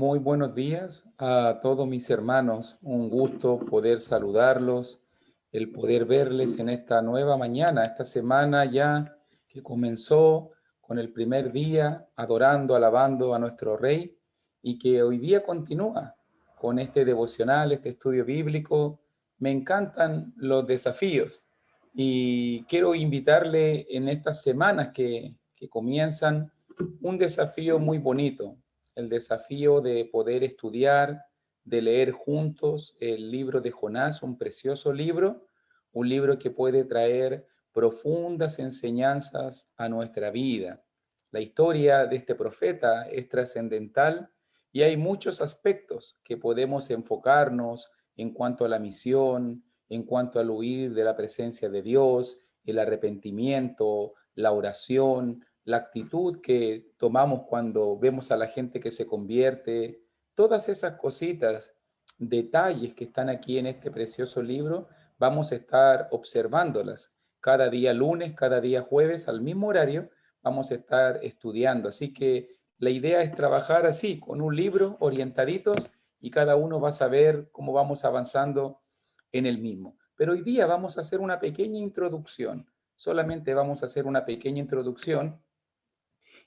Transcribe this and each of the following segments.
Muy buenos días a todos mis hermanos. Un gusto poder saludarlos, el poder verles en esta nueva mañana, esta semana ya que comenzó con el primer día adorando, alabando a nuestro Rey y que hoy día continúa con este devocional, este estudio bíblico. Me encantan los desafíos y quiero invitarle en estas semanas que comienzan un desafío muy bonito, el desafío de poder estudiar, de leer juntos el libro de Jonás, un precioso libro, un libro que puede traer profundas enseñanzas a nuestra vida. La historia de este profeta es trascendental y hay muchos aspectos que podemos enfocarnos en cuanto a la misión, en cuanto al huir de la presencia de Dios, el arrepentimiento, la oración, la actitud que tomamos cuando vemos a la gente que se convierte, todas esas cositas, detalles que están aquí en este precioso libro, vamos a estar observándolas cada día lunes, cada día jueves, al mismo horario, vamos a estar estudiando. Así que la idea es trabajar así, con un libro, orientaditos, y cada uno va a saber cómo vamos avanzando en el mismo. Pero hoy día vamos a hacer una pequeña introducción, solamente vamos a hacer una pequeña introducción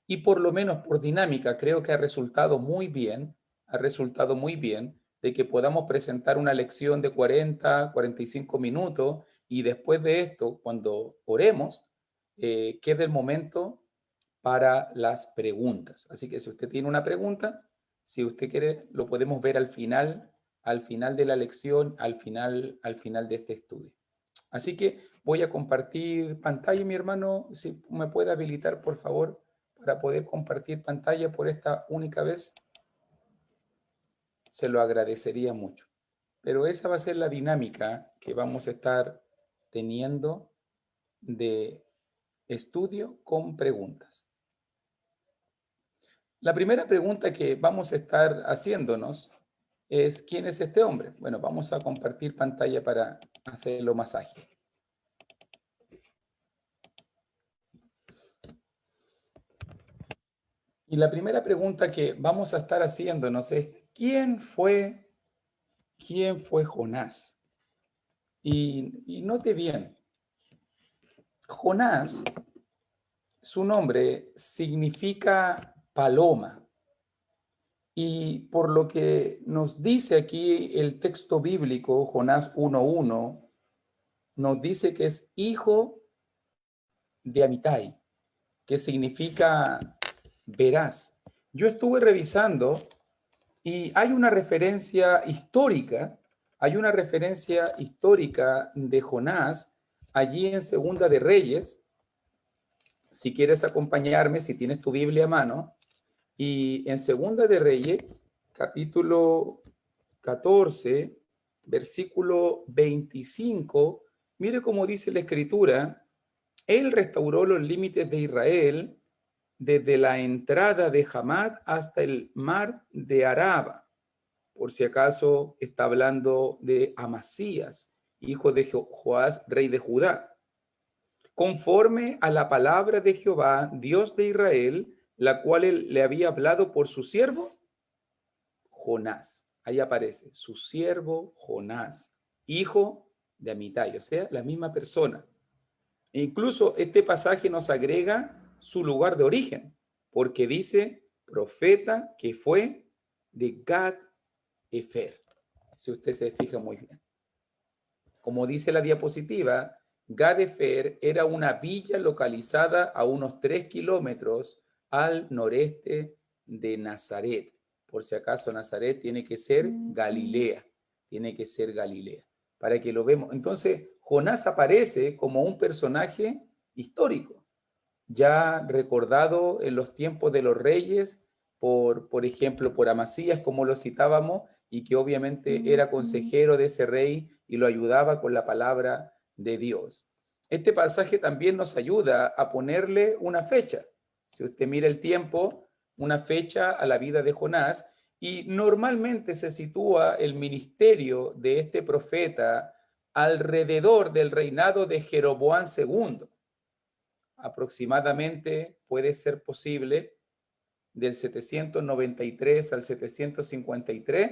y por lo menos por dinámica creo que ha resultado muy bien de que podamos presentar una lección de 40, 45 minutos y después de esto, cuando oremos, quede el momento para las preguntas. Así que si usted tiene una pregunta, si usted quiere, lo podemos ver al final de la lección, al final de este estudio. Así que voy a compartir pantalla, mi hermano, si me puede habilitar, por favor, para poder compartir pantalla por esta única vez, se lo agradecería mucho. Pero esa va a ser la dinámica que vamos a estar teniendo de estudio con preguntas. La primera pregunta que vamos a estar haciéndonos es, ¿quién es este hombre? Bueno, vamos a compartir pantalla para hacerlo más ágil. Y la primera pregunta que vamos a estar haciéndonos es, ¿quién fue Jonás? Y note bien, Jonás, su nombre significa paloma. Y por lo que nos dice aquí el texto bíblico, Jonás 1:1, nos dice que es hijo de Amitai, que significa veraz. Yo estuve revisando y hay una referencia histórica de Jonás allí en Segunda de Reyes. Si quieres acompañarme, si tienes tu Biblia a mano, y en Segunda de Reyes, capítulo 14, versículo 25, mire cómo dice la Escritura: Él restauró los límites de Israel desde la entrada de Hamad hasta el mar de Araba. Por si acaso está hablando de Amasías, hijo de Joás, rey de Judá. Conforme a la palabra de Jehová, Dios de Israel, la cual él le había hablado por su siervo Jonás. Ahí aparece, su siervo Jonás, hijo de Amitai, o sea, la misma persona. E incluso este pasaje nos agrega su lugar de origen, porque dice profeta que fue de Gad Efer, si usted se fija muy bien. Como dice la diapositiva, Gad Efer era una villa localizada a unos 3 kilómetros al noreste de Nazaret. Por si acaso Nazaret tiene que ser Galilea, para que lo vemos. Entonces, Jonás aparece como un personaje histórico, ya recordado en los tiempos de los reyes, por ejemplo, por Amasías, como lo citábamos, y que obviamente era consejero de ese rey y lo ayudaba con la palabra de Dios. Este pasaje también nos ayuda a ponerle una fecha. Si usted mira el tiempo, una fecha a la vida de Jonás, y normalmente se sitúa el ministerio de este profeta alrededor del reinado de Jeroboam II. Aproximadamente puede ser posible del 793 al 753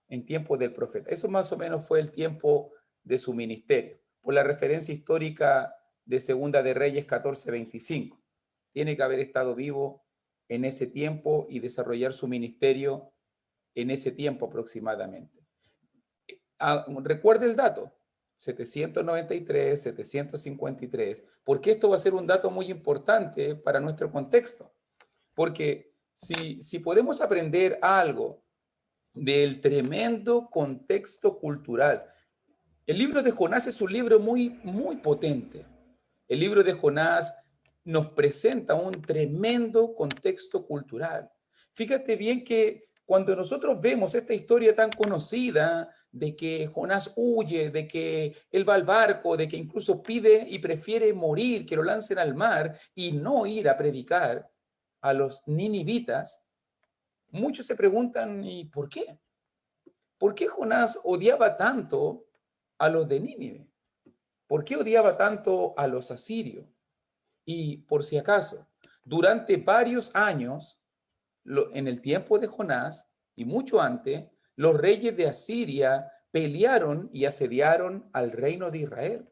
en tiempo del profeta. Eso más o menos fue el tiempo de su ministerio, por la referencia histórica de Segunda de Reyes 14:25. Tiene que haber estado vivo en ese tiempo y desarrollar su ministerio en ese tiempo aproximadamente. Recuerde el dato, 793, 753, porque esto va a ser un dato muy importante para nuestro contexto. Porque si podemos aprender algo del tremendo contexto cultural, el libro de Jonás es un libro muy, muy potente. El libro de Jonás nos presenta un tremendo contexto cultural. Fíjate bien que cuando nosotros vemos esta historia tan conocida de que Jonás huye, de que él va al barco, de que incluso pide y prefiere morir, que lo lancen al mar y no ir a predicar a los ninivitas, muchos se preguntan, ¿y por qué? ¿Por qué Jonás odiaba tanto a los de Nínive? ¿Por qué odiaba tanto a los asirios? Y por si acaso, durante varios años, en el tiempo de Jonás y mucho antes, los reyes de Asiria pelearon y asediaron al reino de Israel.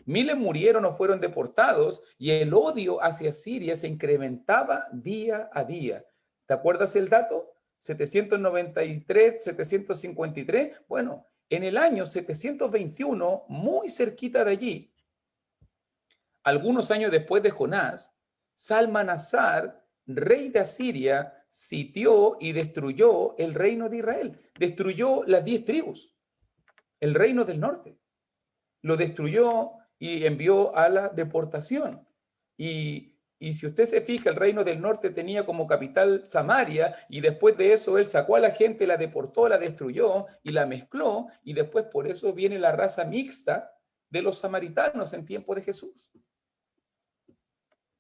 Miles murieron o fueron deportados y el odio hacia Siria se incrementaba día a día. ¿Te acuerdas el dato? 793, 753. Bueno, en el año 721, muy cerquita de allí, algunos años después de Jonás, Salmanasar, rey de Asiria, sitió y destruyó el reino de Israel. Destruyó las 10 tribus, el reino del norte. Lo destruyó y envió a la deportación. Y si usted se fija, el reino del norte tenía como capital Samaria, y después de eso él sacó a la gente, la deportó, la destruyó y la mezcló, y después por eso viene la raza mixta de los samaritanos en tiempo de Jesús.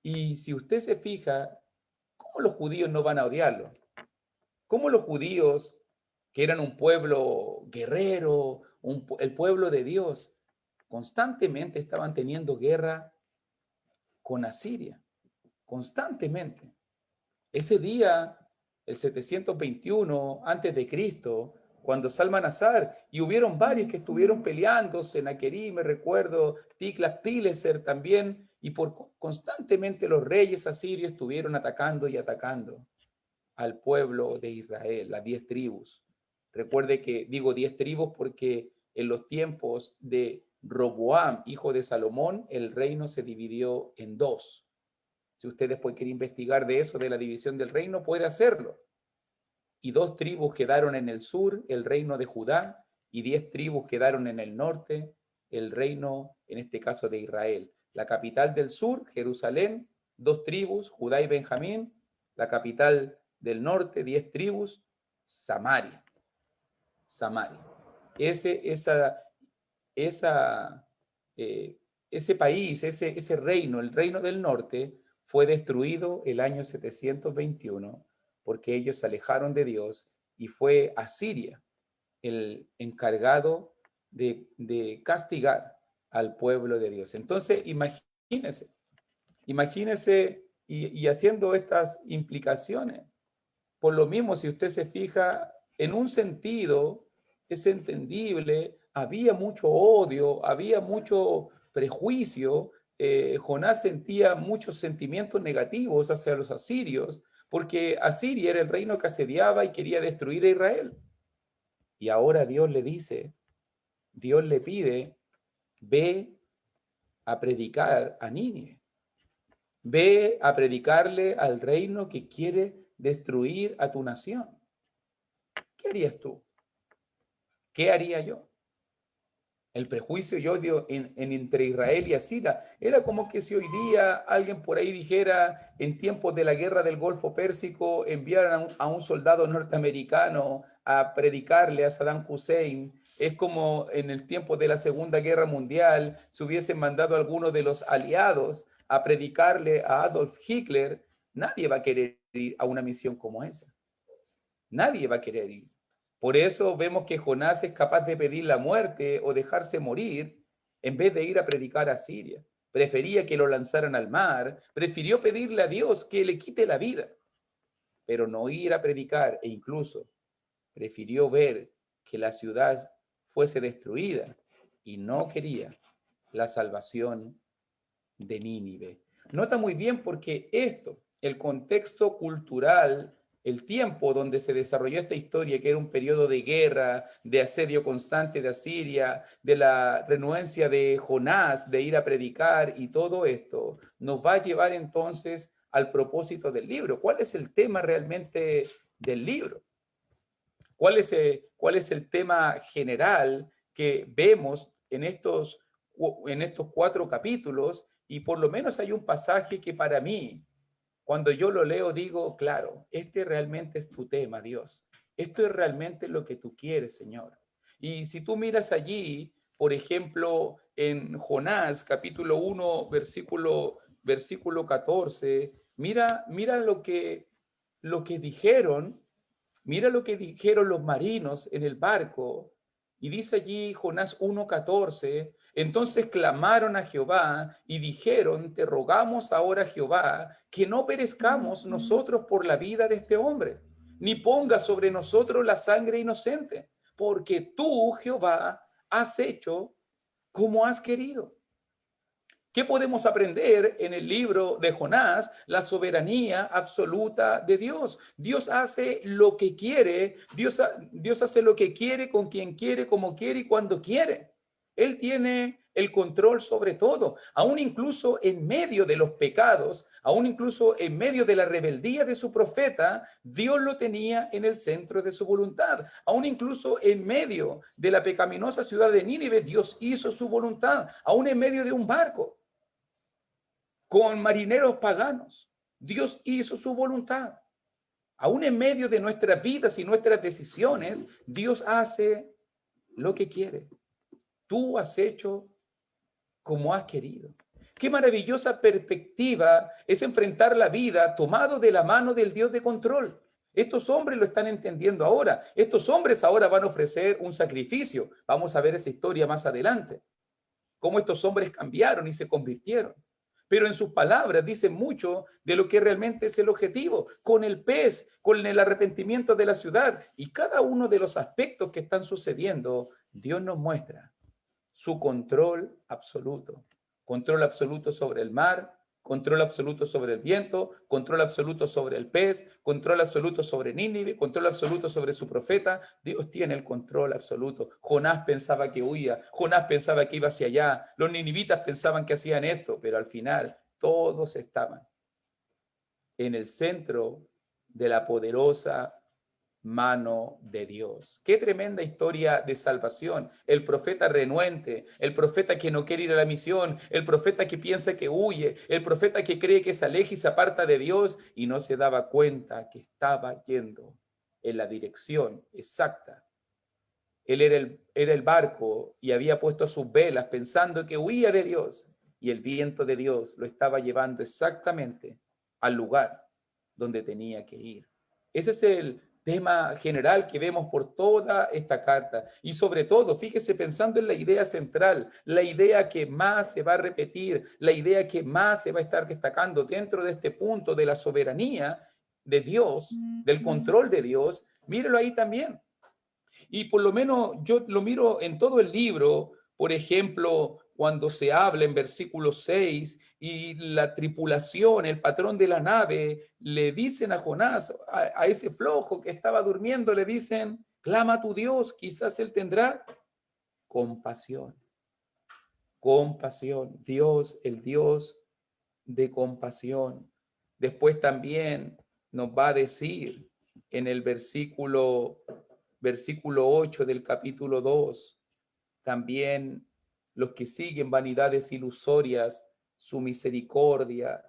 Y si usted se fija, ¿cómo los judíos no van a odiarlo? ¿Cómo los judíos, que eran un pueblo guerrero, el pueblo de Dios, constantemente estaban teniendo guerra con Asiria? Constantemente. Ese día, el 721 antes de Cristo, cuando Salmanasar, y hubieron varios que estuvieron peleando, Senaquerí, me recuerdo, Tiglat-Pileser también, y constantemente los reyes asirios estuvieron atacando y atacando al pueblo de Israel, las 10 tribus. Recuerde que digo 10 tribus porque en los tiempos de Roboam, hijo de Salomón, el reino se dividió en dos. Si usted después quiere investigar de eso, de la división del reino, puede hacerlo. Y 2 tribus quedaron en el sur, el reino de Judá, y 10 tribus quedaron en el norte, el reino, en este caso, de Israel. La capital del sur, Jerusalén, 2 tribus, Judá y Benjamín. La capital del norte, 10 tribus, Samaria. Samaria. Esa, ese país, ese reino, el reino del norte, fue destruido el año 721 porque ellos se alejaron de Dios y fue Asiria el encargado de castigar al pueblo de Dios. Entonces, imagínese y haciendo estas implicaciones, por lo mismo, si usted se fija, en un sentido es entendible, había mucho odio, había mucho prejuicio, Jonás sentía muchos sentimientos negativos hacia los asirios, porque Asiria era el reino que asediaba y quería destruir a Israel. Y ahora Dios le dice, Dios le pide, ve a predicar a Nínive, ve a predicarle al reino que quiere destruir a tu nación. ¿Qué harías tú? ¿Qué haría yo? El prejuicio y odio entre Israel y Asiria era como que si hoy día alguien por ahí dijera, en tiempos de la guerra del Golfo Pérsico, enviaran a un soldado norteamericano a predicarle a Saddam Hussein. Es como en el tiempo de la Segunda Guerra Mundial, se hubiesen mandado a alguno de los aliados a predicarle a Adolf Hitler. Nadie va a querer ir a una misión como esa. Nadie va a querer ir. Por eso vemos que Jonás es capaz de pedir la muerte o dejarse morir en vez de ir a predicar a Siria. Prefería que lo lanzaran al mar, prefirió pedirle a Dios que le quite la vida. pero no ir a predicar, e incluso prefirió ver que la ciudad fuese destruida y no quería la salvación de Nínive. Nota muy bien porque esto, el contexto cultural, el tiempo donde se desarrolló esta historia, que era un periodo de guerra, de asedio constante de Asiria, de la renuencia de Jonás de ir a predicar y todo esto, nos va a llevar entonces al propósito del libro. ¿Cuál es el tema realmente del libro? ¿Cuál es el tema general que vemos en estos 4 capítulos? Y por lo menos hay un pasaje que para mí, cuando yo lo leo, digo, claro, este realmente es tu tema, Dios. Esto es realmente lo que tú quieres, Señor. Y si tú miras allí, por ejemplo, en Jonás, capítulo 1, versículo 14, mira lo que dijeron. Mira lo que dijeron los marinos en el barco. Y dice allí Jonás 1:14, entonces clamaron a Jehová y dijeron, te rogamos ahora, Jehová, que no perezcamos nosotros por la vida de este hombre, ni ponga sobre nosotros la sangre inocente, porque tú, Jehová, has hecho como has querido. ¿Qué podemos aprender en el libro de Jonás? La soberanía absoluta de Dios. Dios hace lo que quiere, Dios hace lo que quiere, con quien quiere, como quiere y cuando quiere. Él tiene el control sobre todo, aún incluso en medio de los pecados, aún incluso en medio de la rebeldía de su profeta, Dios lo tenía en el centro de su voluntad. Aún incluso en medio de la pecaminosa ciudad de Nínive, Dios hizo su voluntad, aún en medio de un barco con marineros paganos. Dios hizo su voluntad. Aún en medio de nuestras vidas y nuestras decisiones, Dios hace lo que quiere. Tú has hecho como has querido. Qué maravillosa perspectiva es enfrentar la vida tomado de la mano del Dios de control. Estos hombres lo están entendiendo ahora. Estos hombres ahora van a ofrecer un sacrificio. Vamos a ver esa historia más adelante. Cómo estos hombres cambiaron y se convirtieron. Pero en sus palabras dicen mucho de lo que realmente es el objetivo, con el pez, con el arrepentimiento de la ciudad y cada uno de los aspectos que están sucediendo, Dios nos muestra su control absoluto sobre el mar, control absoluto sobre el viento, control absoluto sobre el pez, control absoluto sobre Nínive, control absoluto sobre su profeta. Dios tiene el control absoluto. Jonás pensaba que huía, Jonás pensaba que iba hacia allá, los ninivitas pensaban que hacían esto, pero al final todos estaban en el centro de la poderosa mano de Dios. Qué tremenda historia de salvación. El profeta renuente, el profeta que no quiere ir a la misión, el profeta que piensa que huye, el profeta que cree que se aleja y se aparta de Dios y no se daba cuenta que estaba yendo en la dirección exacta. Él era el barco y había puesto sus velas pensando que huía de Dios y el viento de Dios lo estaba llevando exactamente al lugar donde tenía que ir. Ese es el tema general que vemos por toda esta carta. Y sobre todo, fíjese pensando en la idea central, la idea que más se va a repetir, la idea que más se va a estar destacando dentro de este punto de la soberanía de Dios, del control de Dios. Mírelo ahí también. Y por lo menos yo lo miro en todo el libro, por ejemplo, cuando se habla en versículo 6 y la tripulación, el patrón de la nave, le dicen a Jonás, a ese flojo que estaba durmiendo, le dicen, clama a tu Dios, quizás él tendrá compasión. Compasión. Dios, el Dios de compasión. Después también nos va a decir en el versículo 8 del capítulo 2, también los que siguen vanidades ilusorias, su misericordia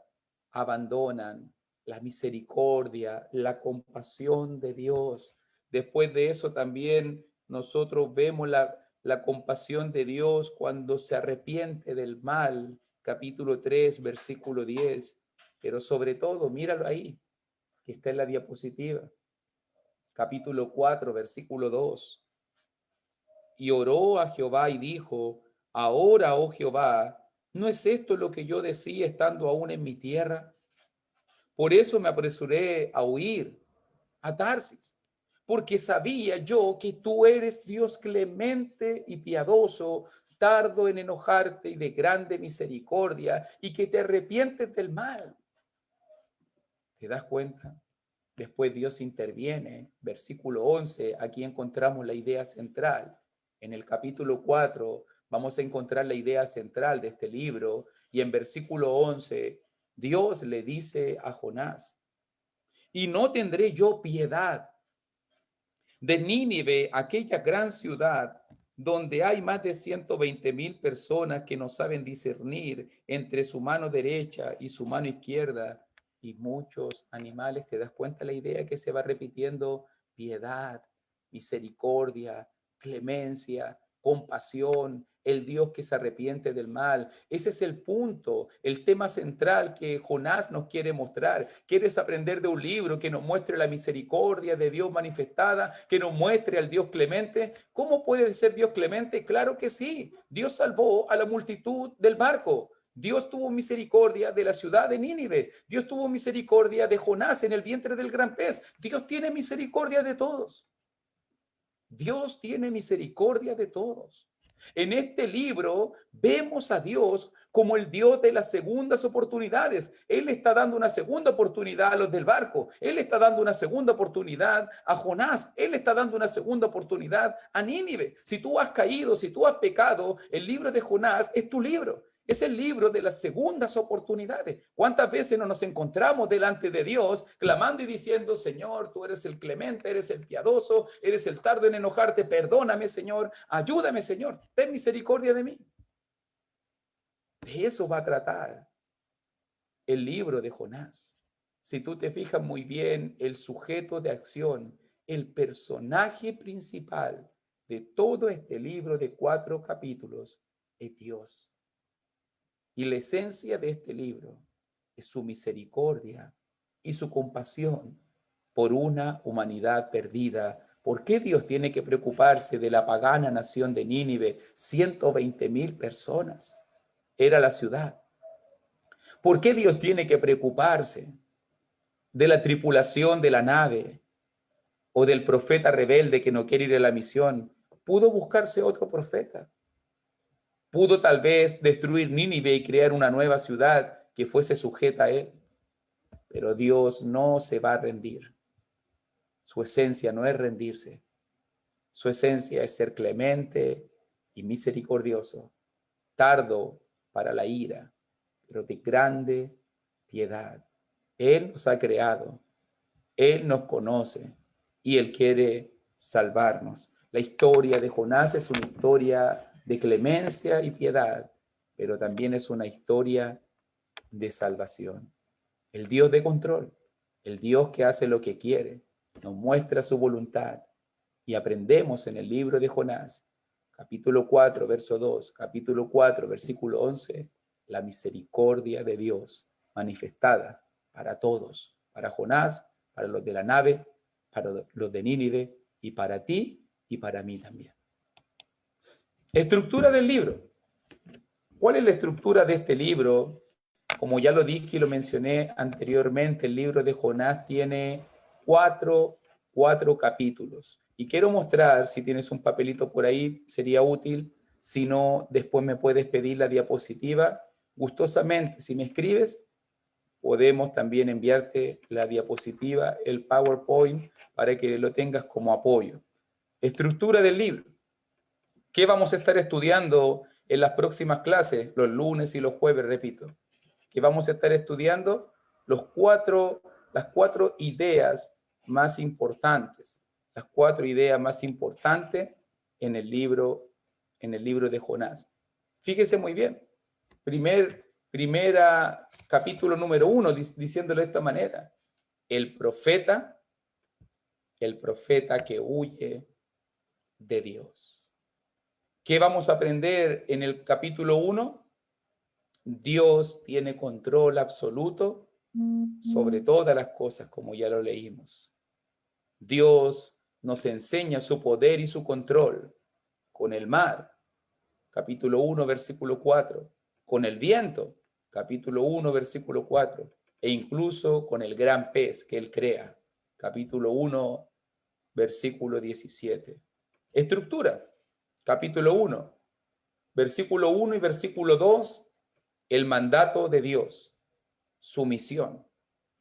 abandonan, la misericordia, la compasión de Dios. Después de eso también nosotros vemos la compasión de Dios cuando se arrepiente del mal, capítulo 3, versículo 10. Pero sobre todo, míralo ahí, que está en la diapositiva. Capítulo 4, versículo 2. Y oró a Jehová y dijo, ahora, oh Jehová, ¿no es esto lo que yo decía estando aún en mi tierra? Por eso me apresuré a huir a Tarsis, porque sabía yo que tú eres Dios clemente y piadoso, tardo en enojarte y de grande misericordia, y que te arrepientes del mal. ¿Te das cuenta? Después Dios interviene. Versículo 11, aquí encontramos la idea central. En el capítulo 4 vamos a encontrar la idea central de este libro, y en versículo 11 Dios le dice a Jonás: y no tendré yo piedad de Nínive, aquella gran ciudad donde hay más de 120,000 personas que no saben discernir entre su mano derecha y su mano izquierda, y muchos animales. ¿Te das cuenta la idea que se va repitiendo? Piedad, misericordia, clemencia, compasión, el Dios que se arrepiente del mal. Ese es el punto, el tema central que Jonás nos quiere mostrar. ¿Quieres aprender de un libro que nos muestre la misericordia de Dios manifestada, que nos muestre al Dios clemente? ¿Cómo puede ser Dios clemente? Claro que sí. Dios salvó a la multitud del barco. Dios tuvo misericordia de la ciudad de Nínive. Dios tuvo misericordia de Jonás en el vientre del gran pez. Dios tiene misericordia de todos. Dios tiene misericordia de todos. En este libro vemos a Dios como el Dios de las segundas oportunidades. Él está dando una segunda oportunidad a los del barco. Él está dando una segunda oportunidad a Jonás. Él está dando una segunda oportunidad a Nínive. Si tú has caído, si tú has pecado, el libro de Jonás es tu libro. Es el libro de las segundas oportunidades. ¿Cuántas veces no nos encontramos delante de Dios clamando y diciendo: Señor, tú eres el clemente, eres el piadoso, eres el tardo en enojarte, perdóname, Señor, ayúdame, Señor, ten misericordia de mí? De eso va a tratar el libro de Jonás. Si tú te fijas muy bien, el sujeto de acción, el personaje principal de todo este libro de 4 capítulos es Dios. Y la esencia de este libro es su misericordia y su compasión por una humanidad perdida. ¿Por qué Dios tiene que preocuparse de la pagana nación de Nínive? 120,000 personas era la ciudad. ¿Por qué Dios tiene que preocuparse de la tripulación de la nave o del profeta rebelde que no quiere ir a la misión? Pudo buscarse otro profeta. Pudo tal vez destruir Nínive y crear una nueva ciudad que fuese sujeta a él. Pero Dios no se va a rendir. Su esencia no es rendirse. Su esencia es ser clemente y misericordioso, tardo para la ira, pero de grande piedad. Él nos ha creado, Él nos conoce y Él quiere salvarnos. La historia de Jonás es una historia de clemencia y piedad, pero también es una historia de salvación. El Dios de control, el Dios que hace lo que quiere, nos muestra su voluntad, y aprendemos en el libro de Jonás, capítulo 4, verso 2, capítulo 4, versículo 11, la misericordia de Dios manifestada para todos, para Jonás, para los de la nave, para los de Nínive, y para ti y para mí también. Estructura del libro. ¿Cuál es la estructura de este libro? Como ya lo dije y lo mencioné anteriormente, el libro de Jonás tiene cuatro capítulos. Y quiero mostrar, si tienes un papelito por ahí, sería útil. Si no, después me puedes pedir la diapositiva. Gustosamente, si me escribes, podemos también enviarte la diapositiva, el PowerPoint, para que lo tengas como apoyo. Estructura del libro. ¿Qué vamos a estar estudiando en las próximas clases? Los lunes y los jueves, repito. Que vamos a estar estudiando las cuatro ideas más importantes. Las 4 ideas más importantes en el libro de Jonás. Fíjese muy bien. Capítulo número 1, diciéndolo de esta manera. El profeta que huye de Dios. ¿Qué vamos a aprender en el capítulo 1? Dios tiene control absoluto sobre todas las cosas, como ya lo leímos. Dios nos enseña su poder y su control con el mar, capítulo 1, versículo 4, con el viento, capítulo 1, versículo 4, e incluso con el gran pez que Él crea. capítulo 1, versículo 17. Estructura, capítulo 1, versículo 1 y versículo 2, el mandato de Dios, su misión.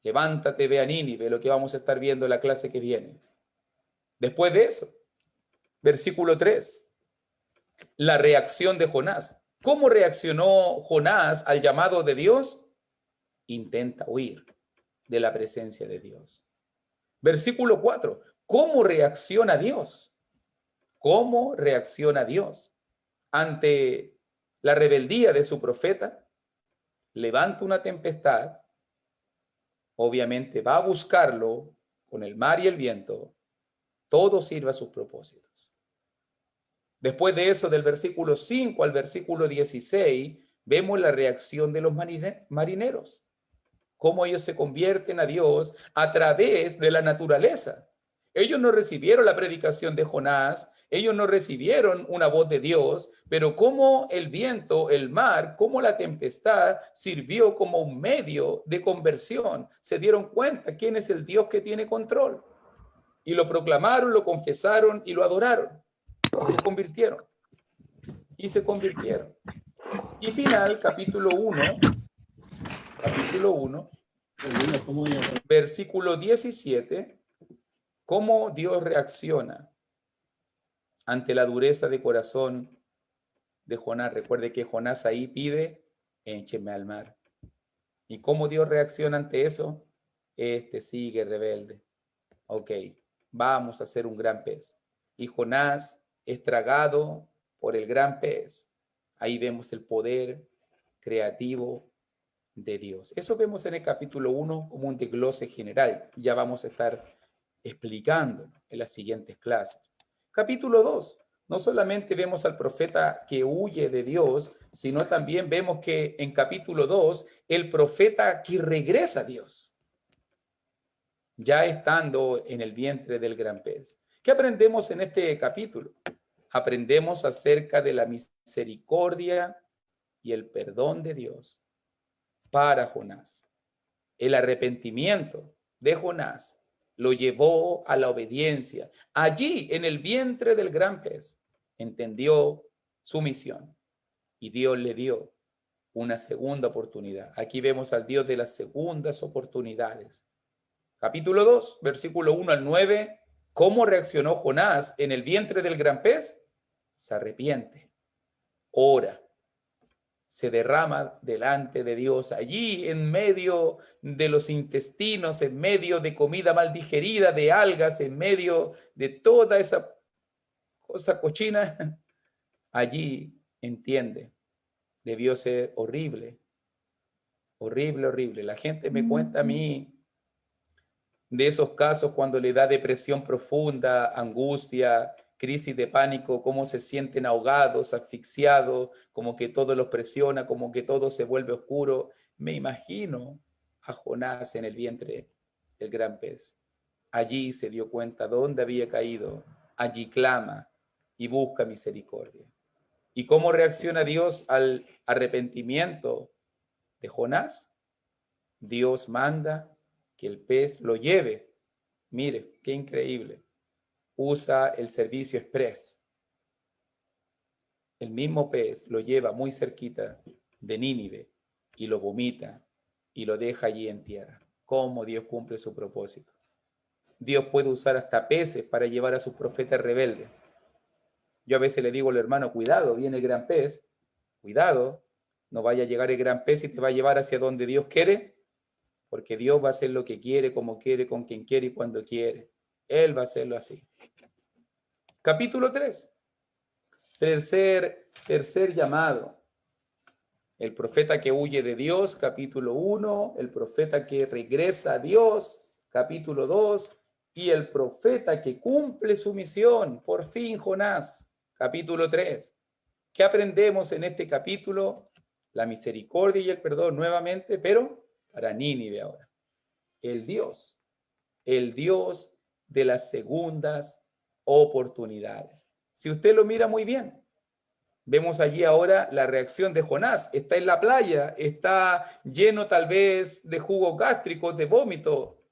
Levántate, ve a Nínive, lo que vamos a estar viendo en la clase que viene. Después de eso, versículo 3, la reacción de Jonás. ¿Cómo reaccionó Jonás al llamado de Dios? Intenta huir de la presencia de Dios. Versículo 4, ¿cómo reacciona Dios? ¿Cómo reacciona Dios ante la rebeldía de su profeta? Levanta una tempestad, obviamente va a buscarlo con el mar y el viento, todo sirve a sus propósitos. Después de eso, del versículo 5 al versículo 16, vemos la reacción de los marineros, cómo ellos se convierten a Dios a través de la naturaleza. Ellos no recibieron la predicación de Jonás, ellos no recibieron una voz de Dios, pero cómo el viento, el mar, cómo la tempestad sirvió como un medio de conversión. Se dieron cuenta quién es el Dios que tiene control. Y lo proclamaron, lo confesaron y lo adoraron. Y se convirtieron. Y se convirtieron. Y final, capítulo 1, versículo 17, cómo Dios reacciona ante la dureza de corazón de Jonás. Recuerde que Jonás ahí pide, écheme al mar. ¿Y cómo Dios reacciona ante eso? Este sigue rebelde. Ok, vamos a hacer un gran pez. Y Jonás es tragado por el gran pez. Ahí vemos el poder creativo de Dios. Eso vemos en el capítulo 1 como un desglose general. Ya vamos a estar explicando en las siguientes clases. Capítulo 2. No solamente vemos al profeta que huye de Dios, sino también vemos que en capítulo 2, el profeta que regresa a Dios, ya estando en el vientre del gran pez. ¿Qué aprendemos en este capítulo? Aprendemos acerca de la misericordia y el perdón de Dios para Jonás. El arrepentimiento de Jonás lo llevó a la obediencia. Allí, en el vientre del gran pez, entendió su misión y Dios le dio una segunda oportunidad. Aquí vemos al Dios de las segundas oportunidades. Capítulo 2, versículo 1 al 9. ¿Cómo reaccionó Jonás en el vientre del gran pez? Se arrepiente, ora, se derrama delante de Dios, allí en medio de los intestinos, en medio de comida mal digerida, de algas, en medio de toda esa cosa cochina, allí entiende, debió ser horrible, horrible, horrible. La gente me cuenta a mí de esos casos cuando le da depresión profunda, angustia, crisis de pánico, cómo se sienten ahogados, asfixiados, como que todo los presiona, como que todo se vuelve oscuro. Me imagino a Jonás en el vientre del gran pez. Allí se dio cuenta dónde había caído, allí clama y busca misericordia. ¿Y cómo reacciona Dios al arrepentimiento de Jonás? Dios manda que el pez lo lleve. Mire, qué increíble. Usa el servicio express. El mismo pez lo lleva muy cerquita de Nínive y lo vomita y lo deja allí en tierra. ¿Cómo Dios cumple su propósito? Dios puede usar hasta peces para llevar a sus profetas rebeldes. Yo a veces le digo al hermano, cuidado, viene el gran pez, cuidado, no vaya a llegar el gran pez y te va a llevar hacia donde Dios quiere, porque Dios va a hacer lo que quiere, como quiere, con quien quiere y cuando quiere. Él va a hacerlo así. Capítulo 3. Tercer llamado. El profeta que huye de Dios, capítulo 1. El profeta que regresa a Dios, capítulo 2. Y el profeta que cumple su misión, por fin Jonás, capítulo 3. ¿Qué aprendemos en este capítulo? La misericordia y el perdón nuevamente, pero para Nínive ahora. El Dios de las segundas oportunidades. Si usted lo mira muy bien, vemos allí ahora la reacción de Jonás. Está en la playa, está lleno tal vez de jugos gástricos, de vómito.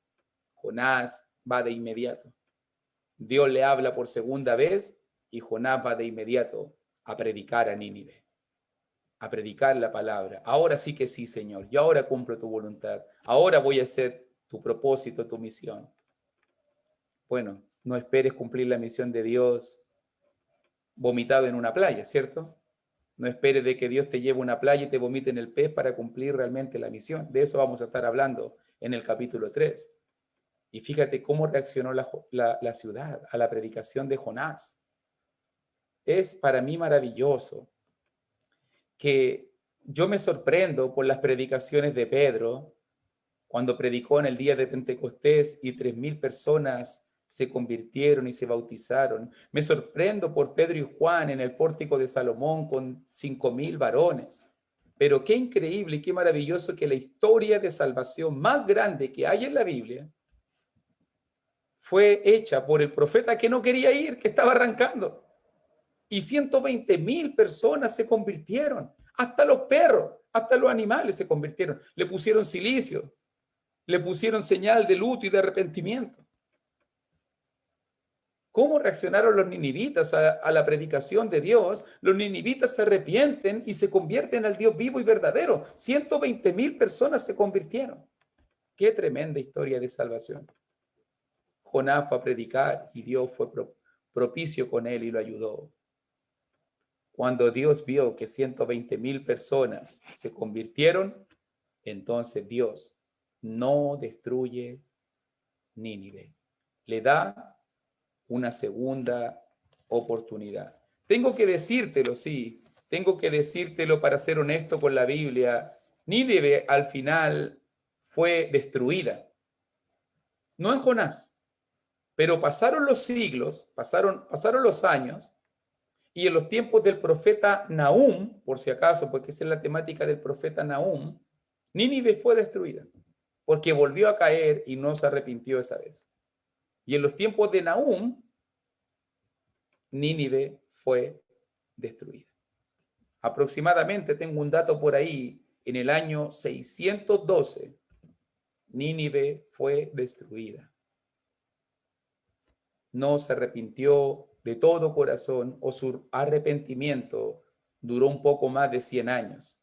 Jonás va de inmediato. Dios le habla por segunda vez y Jonás va de inmediato a predicar a Nínive, a predicar la palabra. Ahora sí que sí, Señor, yo ahora cumplo tu voluntad, ahora voy a hacer tu propósito, tu misión. Bueno, no esperes cumplir la misión de Dios vomitado en una playa, ¿cierto? No esperes de que Dios te lleve a una playa y te vomite en el pez para cumplir realmente la misión. De eso vamos a estar hablando en el capítulo 3. Y fíjate cómo reaccionó la ciudad a la predicación de Jonás. Es para mí maravilloso que yo me sorprendo por las predicaciones de Pedro cuando predicó en el día de Pentecostés y 3.000 personas se convirtieron y se bautizaron. Me sorprendo por Pedro y Juan en el pórtico de Salomón con 5.000 varones. Pero qué increíble y qué maravilloso que la historia de salvación más grande que hay en la Biblia fue hecha por el profeta que no quería ir, que estaba arrancando. Y 120.000 personas se convirtieron. Hasta los perros, hasta los animales se convirtieron. Le pusieron silicio, le pusieron señal de luto y de arrepentimiento. ¿Cómo reaccionaron los ninivitas a la predicación de Dios? Los ninivitas se arrepienten y se convierten al Dios vivo y verdadero. 120.000 personas se convirtieron. Qué tremenda historia de salvación. Jonás fue a predicar y Dios fue propicio con él y lo ayudó. Cuando Dios vio que 120.000 personas se convirtieron, entonces Dios no destruye Nínive. Le da una segunda oportunidad. Tengo que decírtelo, sí, tengo que decírtelo para ser honesto con la Biblia. Nínive al final fue destruida. No en Jonás, pero pasaron los siglos, pasaron los años, y en los tiempos del profeta Nahum, por si acaso, porque esa es la temática del profeta Nahum, Nínive fue destruida, porque volvió a caer y no se arrepintió esa vez. Y en los tiempos de Nahum, Nínive fue destruida. Aproximadamente, tengo un dato por ahí, en el año 612, Nínive fue destruida. No se arrepintió de todo corazón, o su arrepentimiento duró un poco más de 100 años.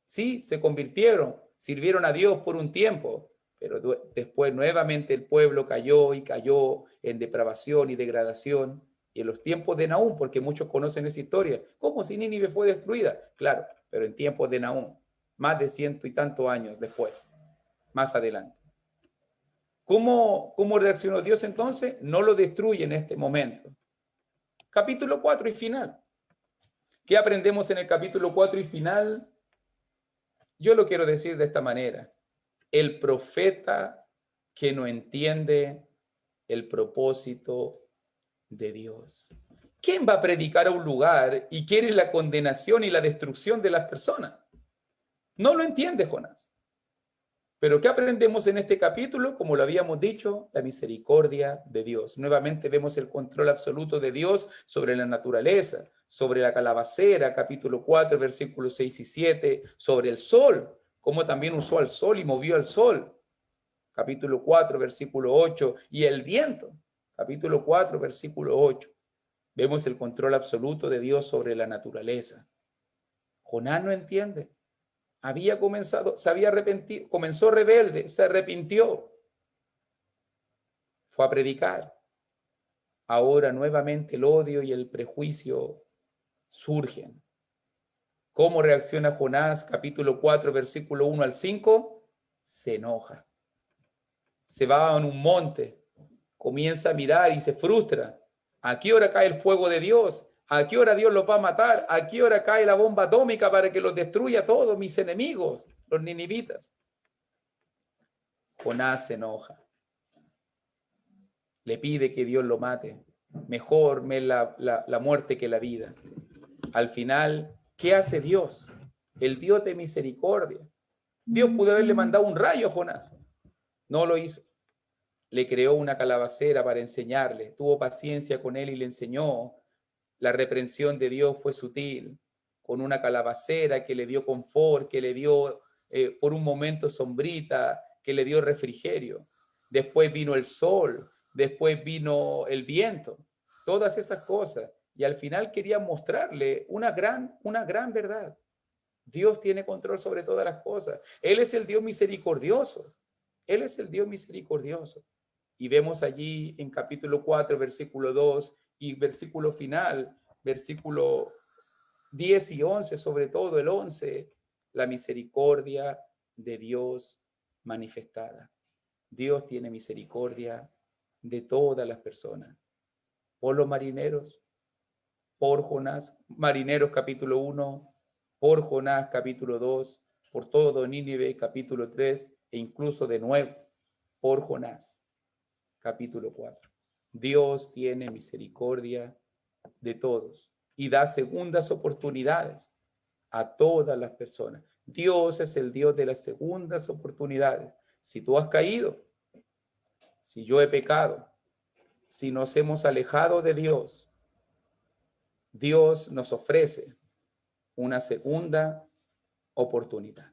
Sí, se convirtieron, sirvieron a Dios por un tiempo, pero después nuevamente el pueblo cayó y cayó en depravación y degradación. Y en los tiempos de Nahum, porque muchos conocen esa historia, ¿cómo si Nínive fue destruida? Claro, pero en tiempos de Nahum, más de 100 y tantos años después, más adelante. ¿Cómo reaccionó Dios entonces? No lo destruye en este momento. Capítulo 4 y final. ¿Qué aprendemos en el capítulo 4 y final? Yo lo quiero decir de esta manera. El profeta que no entiende el propósito de Dios. ¿Quién va a predicar a un lugar y quiere la condenación y la destrucción de las personas? No lo entiende Jonás. Pero ¿qué aprendemos en este capítulo? Como lo habíamos dicho, la misericordia de Dios. Nuevamente vemos el control absoluto de Dios sobre la naturaleza, sobre la calabacera, capítulo 4, versículos 6 y 7, sobre el sol, cómo también usó al sol y movió al sol, capítulo 4, versículo 8, y el viento, capítulo 4, versículo 8. Vemos el control absoluto de Dios sobre la naturaleza. Jonás no entiende. Había comenzado, se había arrepentido, comenzó rebelde, se arrepintió, fue a predicar. Ahora nuevamente el odio y el prejuicio surgen. ¿Cómo reacciona Jonás? Capítulo 4, versículo 1 al 5. Se enoja. Se va a un monte, comienza a mirar y se frustra. ¿A qué hora cae el fuego de Dios? ¿A qué hora Dios los va a matar? ¿A qué hora cae la bomba atómica para que los destruya a todos mis enemigos, los ninivitas? Jonás se enoja. Le pide que Dios lo mate. Mejor me la muerte que la vida. Al final, ¿qué hace Dios? El Dios de misericordia. Dios pudo haberle mandado un rayo a Jonás. No lo hizo. Le creó una calabacera para enseñarle. Tuvo paciencia con él y le enseñó. La reprensión de Dios fue sutil, con una calabacera que le dio confort, que le dio por un momento sombrita, que le dio refrigerio. Después vino el sol, después vino el viento, todas esas cosas. Y al final quería mostrarle una gran verdad. Dios tiene control sobre todas las cosas. Él es el Dios misericordioso. Él es el Dios misericordioso. Y vemos allí en capítulo 4, versículo 2 y versículo final, versículo 10 y 11, sobre todo el 11, la misericordia de Dios manifestada. Dios tiene misericordia de todas las personas. Por los marineros, por Jonás, marineros capítulo 1, por Jonás capítulo 2, por todo Nínive capítulo 3 e incluso de nuevo por Jonás capítulo 4. Dios tiene misericordia de todos y da segundas oportunidades a todas las personas. Dios es el Dios de las segundas oportunidades. Si tú has caído, si yo he pecado, si nos hemos alejado de Dios, Dios nos ofrece una segunda oportunidad.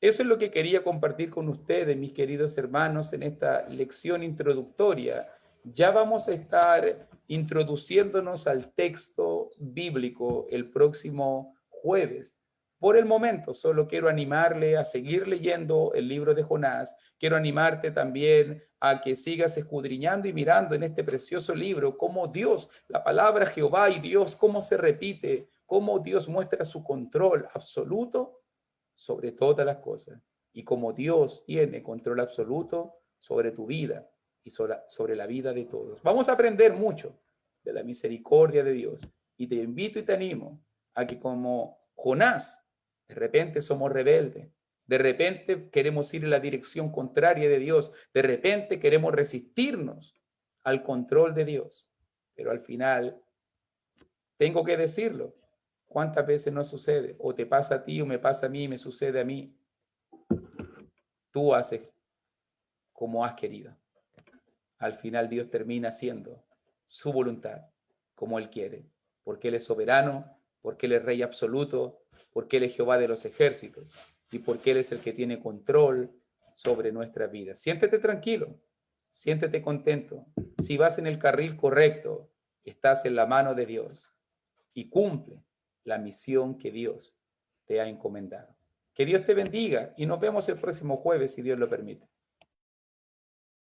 Eso es lo que quería compartir con ustedes, mis queridos hermanos, en esta lección introductoria. Ya vamos a estar introduciéndonos al texto bíblico el próximo jueves. Por el momento, solo quiero animarle a seguir leyendo el libro de Jonás. Quiero animarte también a que sigas escudriñando y mirando en este precioso libro cómo Dios, la palabra Jehová y Dios, cómo se repite, cómo Dios muestra su control absoluto sobre todas las cosas. Y como Dios tiene control absoluto sobre tu vida y sobre la vida de todos. Vamos a aprender mucho de la misericordia de Dios. Y te invito y te animo a que como Jonás, de repente somos rebeldes, de repente queremos ir en la dirección contraria de Dios, de repente queremos resistirnos al control de Dios. Pero al final, tengo que decirlo, ¿cuántas veces no sucede? O te pasa a ti, o me pasa a mí, me sucede a mí. Tú haces como has querido. Al final Dios termina haciendo su voluntad como Él quiere, porque Él es soberano, porque Él es Rey absoluto, porque Él es Jehová de los ejércitos y porque Él es el que tiene control sobre nuestra vida. Siéntete tranquilo, siéntete contento. Si vas en el carril correcto, estás en la mano de Dios y cumple la misión que Dios te ha encomendado. Que Dios te bendiga y nos vemos el próximo jueves, si Dios lo permite.